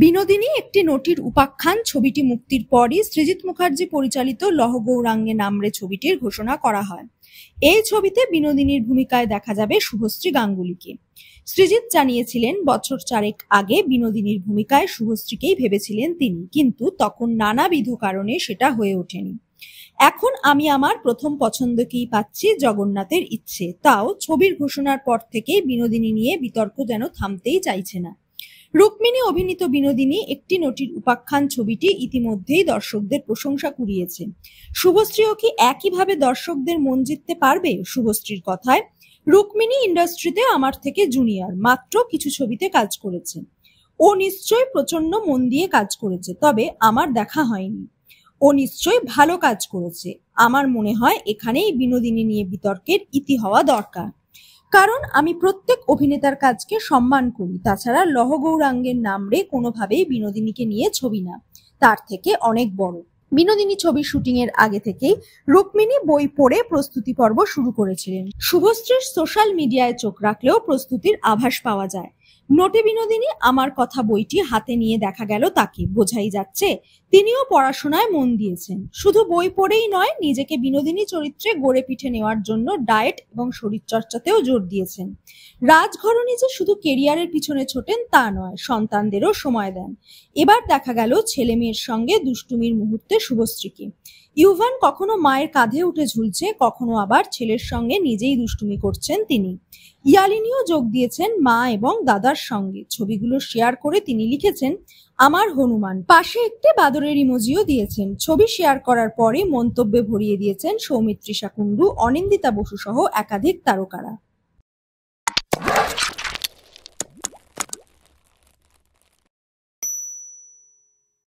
বিনোদিনী একটি নটির উপাখ্যান ছবিটি মুক্তির পরই সৃজিত মুখার্জি পরিচালিত লহ গৌরাঙ্গে নামরে ছবিটির ঘোষণা করা হয়। এই ছবিতে বিনোদিনীর ভূমিকায় দেখা যাবে শুভশ্রী গাঙ্গুলিকে। সৃজিত জানিয়েছিলেন বছর চারেক আগে বিনোদিনীর ভূমিকায় শুভশ্রীকেই ভেবেছিলেন তিনি, কিন্তু তখন নানাবিধ কারণে সেটা হয়ে ওঠেনি। এখন আমি আমার প্রথম পছন্দকেই পাচ্ছি, জগন্নাথের ইচ্ছে। তাও ছবির ঘোষণার পর থেকেই বিনোদিনী নিয়ে বিতর্ক যেন থামতেই চাইছে না। রুক্মিণী অভিনীত বিনোদিনী একটি নটির উপাখ্যান ছবিটি ইতিমধ্যেই দর্শকদের প্রশংসা কুড়িয়েছে। শুভশ্রীও কি একইভাবে দর্শকদের মন জিততে পারবে? শুভশ্রীর কথায়, রুক্মিণী ইন্ডাস্ট্রিতে আমার থেকে জুনিয়র, মাত্র কিছু ছবিতে কাজ করেছে। ও নিশ্চয়ই প্রচন্ড মন দিয়ে কাজ করেছে, তবে আমার দেখা হয়নি। ও নিশ্চয়ই ভালো কাজ করেছে। আমার মনে হয় এখানেই বিনোদিনী নিয়ে বিতর্কের ইতি হওয়া দরকার, কারণ আমি প্রত্যেক অভিনেতার কাজকে সম্মান করি। তাছাড়া লহ গৌরাঙ্গের নামরে কোনোভাবেই বিনোদিনীকে নিয়ে ছবি না, তার থেকে অনেক বড়। বিনোদিনী ছবির শুটিং এর আগে থেকেই রুক্মিণী বই পড়ে প্রস্তুতি পর্ব শুরু করেছিলেন। শুভশ্রীর সোশ্যাল মিডিয়ায় চোখ রাখলেও প্রস্তুতির আভাস পাওয়া যায়। নোটে বিনোদিনী আমার কথা বইটি হাতে নিয়ে দেখা গেল তাকে, বোঝাই যাচ্ছে তিনিও পড়াশোনায় মন দিয়েছেন। শুধু বই পড়েই নয়, নিজেকে বিনোদিনী চরিত্রে গড়ে পিঠে নেওয়ার জন্য ডায়েট এবং শরীরচর্চাতেও জোর দিয়েছেন। রাজঘরণী যে শুধু কেরিয়ারের পিছনে ছোটেন তা নয়, সন্তানদেরও সময় দেন। এবার দেখা গেল ছেলে মেয়ের সঙ্গে দুষ্টুমির মুহূর্তে শুভশ্রীকে। ইউভান কখনো মায়ের কাঁধে উঠে ঝুলছে, কখনো আবার ছেলের সঙ্গে নিজেই দুষ্টুমি করছেন তিনি। ইয়ালিনীও যোগ দিয়েছেন মা এবং দাদার সঙ্গে। ছবিগুলো শেয়ার করে তিনি লিখেছেন, আমার হনুমান। পাশে একটি বাদরের ইমোজিও দিয়েছেন। ছবি শেয়ার করার পরে মন্তব্যে ভরিয়ে দিয়েছেন সৌমিত্রিষা কুণ্ডু, অনিন্দিতা বসু সহ একাধিক তারকারা।